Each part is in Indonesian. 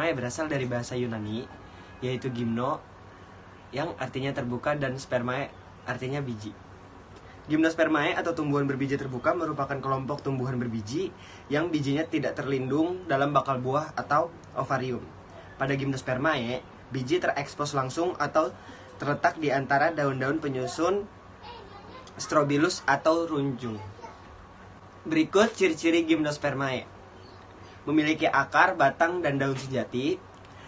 gimnospermae berasal dari bahasa Yunani, yaitu gimno, yang artinya terbuka, dan spermae artinya biji. Gimnospermae atau tumbuhan berbiji terbuka merupakan kelompok tumbuhan berbiji yang bijinya tidak terlindung dalam bakal buah atau ovarium. Pada gimnospermae, biji terekspos langsung atau terletak di antara daun-daun penyusun strobilus atau runjung. Berikut ciri-ciri gimnospermae. Memiliki akar, batang, dan daun sejati.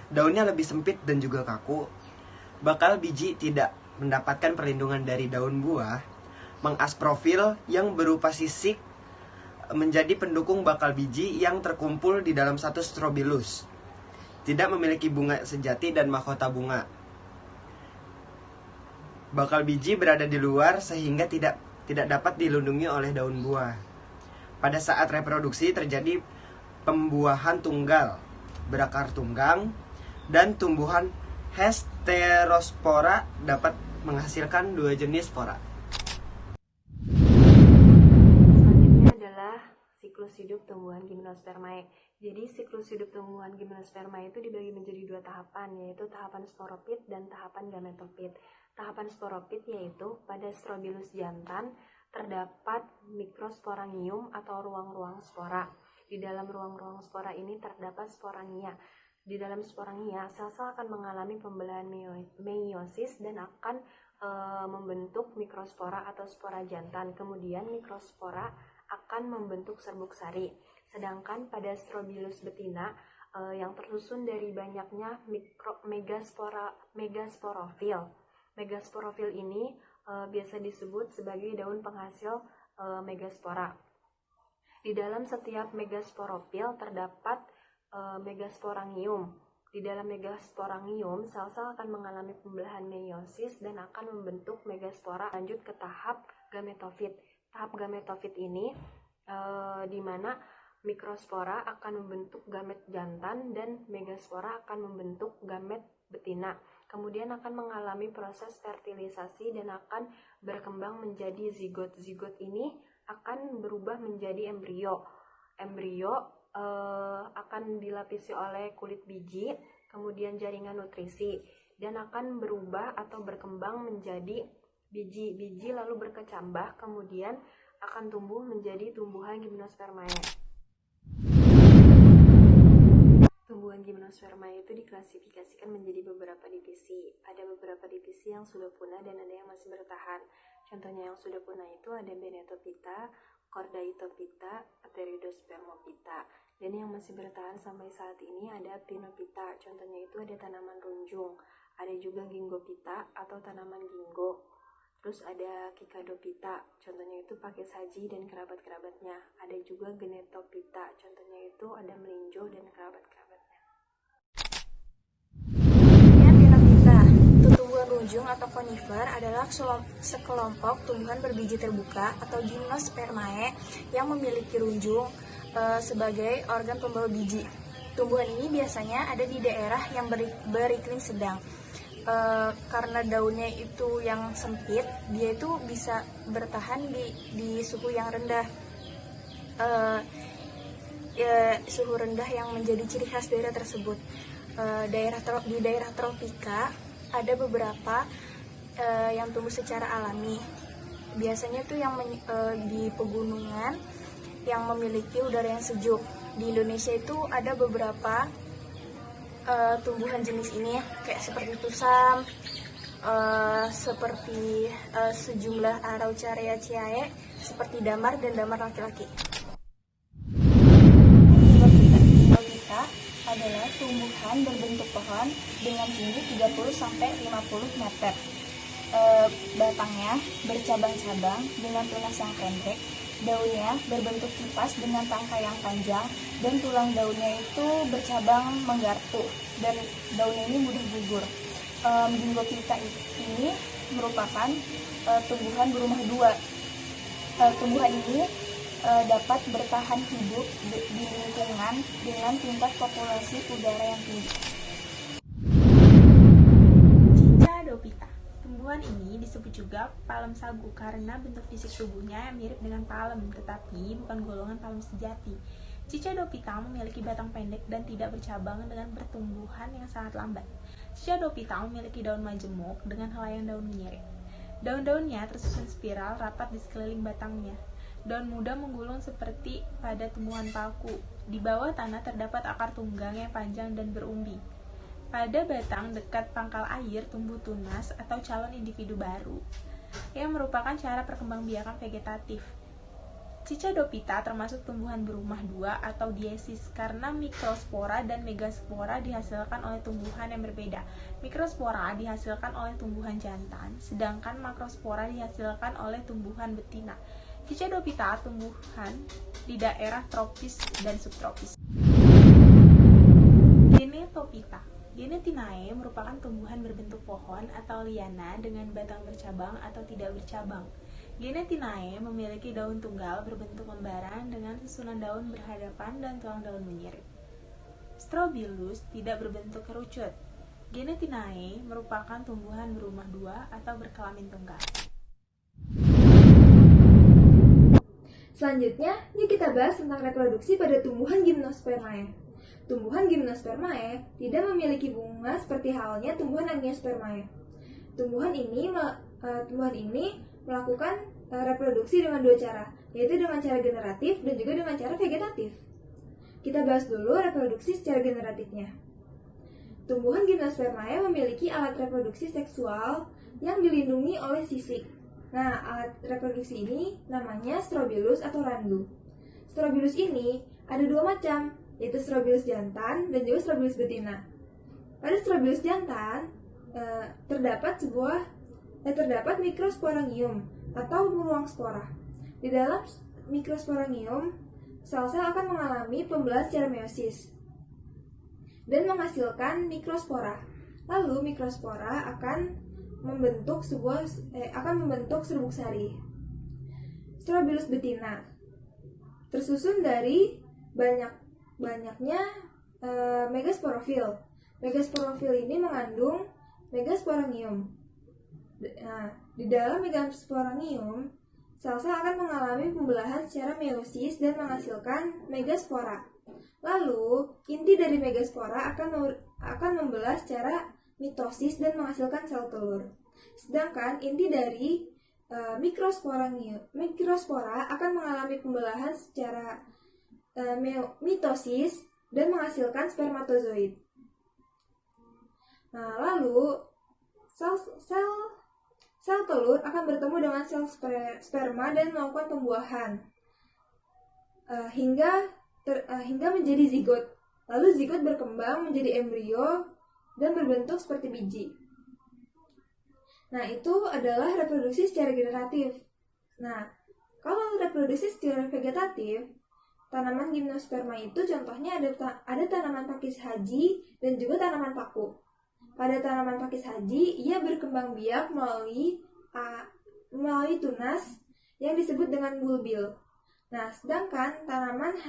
Daunnya lebih sempit dan juga kaku. Bakal biji tidak mendapatkan perlindungan dari daun buah. Mengasprofil yang berupa sisik menjadi pendukung bakal biji yang terkumpul di dalam satu strobilus. Tidak memiliki bunga sejati dan mahkota bunga. Bakal biji berada di luar sehingga tidak dapat dilindungi oleh daun buah. Pada saat reproduksi terjadi pembuahan tunggal, berakar tunggang, dan tumbuhan heterospora dapat menghasilkan 2 jenis spora. Selanjutnya adalah siklus hidup tumbuhan gimnospermae. Jadi siklus hidup tumbuhan gimnospermae itu dibagi menjadi 2 tahapan, yaitu tahapan sporopit dan tahapan gametofit. Tahapan sporopit yaitu pada strobilus jantan terdapat mikrosporangium atau ruang-ruang spora. Di dalam ruang-ruang spora ini terdapat sporangia. Di dalam sporangia, sel-sel akan mengalami pembelahan meiosis dan akan membentuk mikrospora atau spora jantan. Kemudian mikrospora akan membentuk serbuk sari. Sedangkan pada strobilus betina yang tersusun dari banyaknya megasporofil. Megasporofil ini biasa disebut sebagai daun penghasil megaspora. Di dalam setiap megasporofil terdapat megasporangium. Di dalam megasporangium, sel-sel akan mengalami pembelahan meiosis dan akan membentuk megaspora. Lanjut ke tahap gametofit. Tahap gametofit ini di mana mikrospora akan membentuk gamet jantan dan megaspora akan membentuk gamet betina. Kemudian akan mengalami proses fertilisasi dan akan berkembang menjadi zigot. Zigot ini akan berubah menjadi embrio. Embrio akan dilapisi oleh kulit biji, kemudian jaringan nutrisi, dan akan berubah atau berkembang menjadi biji. Biji lalu berkecambah, kemudian akan tumbuh menjadi tumbuhan gimnospermae. Tumbuhan gimnospermae itu diklasifikasikan menjadi beberapa divisi. Ada beberapa divisi yang sudah punah dan ada yang masih bertahan. Contohnya yang sudah punah itu ada Benetophyta, Chordaitophyta, Pteridospermophyta. Dan yang masih bertahan sampai saat ini ada Pinophyta. Contohnya itu ada tanaman runjung. Ada juga Gingophyta atau tanaman ginggo. Terus ada Kikadophyta, contohnya itu pakai saji dan kerabat-kerabatnya. Ada juga Genetophyta, contohnya itu ada melinjo dan kerabat-kerabatnya. Pinophyta, tumbuhan runjung atau konifer adalah sekelompok tumbuhan berbiji terbuka atau gimnospermae yang memiliki runjung sebagai organ pembawa biji. Tumbuhan ini biasanya ada di daerah yang beriklim sedang. Karena daunnya itu yang sempit, dia itu bisa bertahan di suhu yang rendah. Suhu rendah yang menjadi ciri khas daerah tersebut. Di daerah tropika ada beberapa yang tumbuh secara alami. Biasanya tuh yang di pegunungan yang memiliki udara yang sejuk. Di Indonesia itu ada beberapa tumbuhan jenis ini, kayak seperti tusam, seperti sejumlah Araucaria, seperti damar dan damar laki-laki. Pinophyta adalah tumbuhan berbentuk pohon dengan tinggi 30-50 meter. Batangnya bercabang-cabang dengan tunas yang pendek. Daunnya berbentuk kipas dengan tangkai yang panjang dan tulang daunnya itu bercabang menggartu dan daunnya ini mudah gugur. Gingophyta ini merupakan tumbuhan berumah 2. Tumbuhan ini dapat bertahan hidup di lingkungan dengan tingkat populasi udara yang tinggi. Cicadophyta. Tumbuhan ini disebut juga palem sagu karena bentuk fisik tubuhnya yang mirip dengan palem, tetapi bukan golongan palem sejati. Cicadophyta memiliki batang pendek dan tidak bercabang dengan pertumbuhan yang sangat lambat. Cicadophyta memiliki daun majemuk dengan helaian daun menyirip. Daun-daunnya tersusun spiral rapat di sekeliling batangnya. Daun muda menggulung seperti pada tumbuhan paku. Di bawah tanah terdapat akar tunggang yang panjang dan berumbi. Pada batang dekat pangkal air tumbuh tunas atau calon individu baru, yang merupakan cara perkembangbiakan vegetatif. Cicadophyta termasuk tumbuhan berumah dua atau diesis karena mikrospora dan megaspora dihasilkan oleh tumbuhan yang berbeda. Mikrospora dihasilkan oleh tumbuhan jantan, sedangkan makrospora dihasilkan oleh tumbuhan betina. Cicadophyta tumbuhan di daerah tropis dan subtropis. Genetophyta. Genetinae merupakan tumbuhan berbentuk pohon atau liana dengan batang bercabang atau tidak bercabang. Genetinae memiliki daun tunggal berbentuk lembaran dengan susunan daun berhadapan dan tulang daun menyirip. Strobilus tidak berbentuk kerucut. Genetinae merupakan tumbuhan berumah dua atau berkelamin tunggal. Selanjutnya, yuk kita bahas tentang reproduksi pada tumbuhan Gymnospermae. Tumbuhan Gymnospermae tidak memiliki bunga seperti halnya tumbuhan Angiospermae. Tumbuhan ini melakukan reproduksi dengan dua cara, yaitu dengan cara generatif dan juga dengan cara vegetatif. Kita bahas dulu reproduksi secara generatifnya. Tumbuhan Gymnospermae memiliki alat reproduksi seksual yang dilindungi oleh sisik. Nah, alat reproduksi ini namanya strobilus atau randu. Strobilus ini ada dua macam, yaitu strobilus jantan dan juga strobilus betina. Pada strobilus jantan terdapat mikrosporangium atau ruang spora. Di dalam mikrosporangium, sel-sel akan mengalami pembelahan secara meiosis dan menghasilkan mikrospora. Lalu mikrospora akan membentuk serbuk sari. Strobilus betina tersusun dari banyaknya megasporofil. Megasporofil ini mengandung megasporangium. Di dalam megasporangium, sel-sel akan mengalami pembelahan secara meiosis dan menghasilkan megaspora. Lalu, inti dari megaspora akan membelah secara mitosis dan menghasilkan sel telur. Sedangkan inti dari mikrospora akan mengalami pembelahan secara mitosis dan menghasilkan spermatozoid. Nah, lalu sel telur akan bertemu dengan sel sperma dan melakukan pembuahan hingga menjadi zigot. Lalu zigot berkembang menjadi embrio dan berbentuk seperti biji. Nah, itu adalah reproduksi secara generatif. Nah, kalau reproduksi secara vegetatif, tanaman Gymnosperma itu contohnya ada tanaman pakis haji dan juga tanaman paku. Pada tanaman pakis haji, ia berkembang biak melalui tunas yang disebut dengan bulbil. Nah, sedangkan tanaman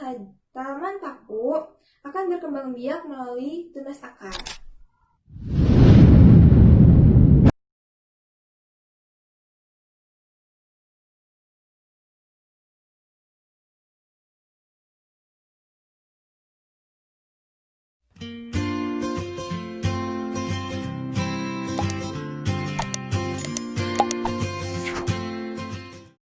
paku akan berkembang biak melalui tunas akar.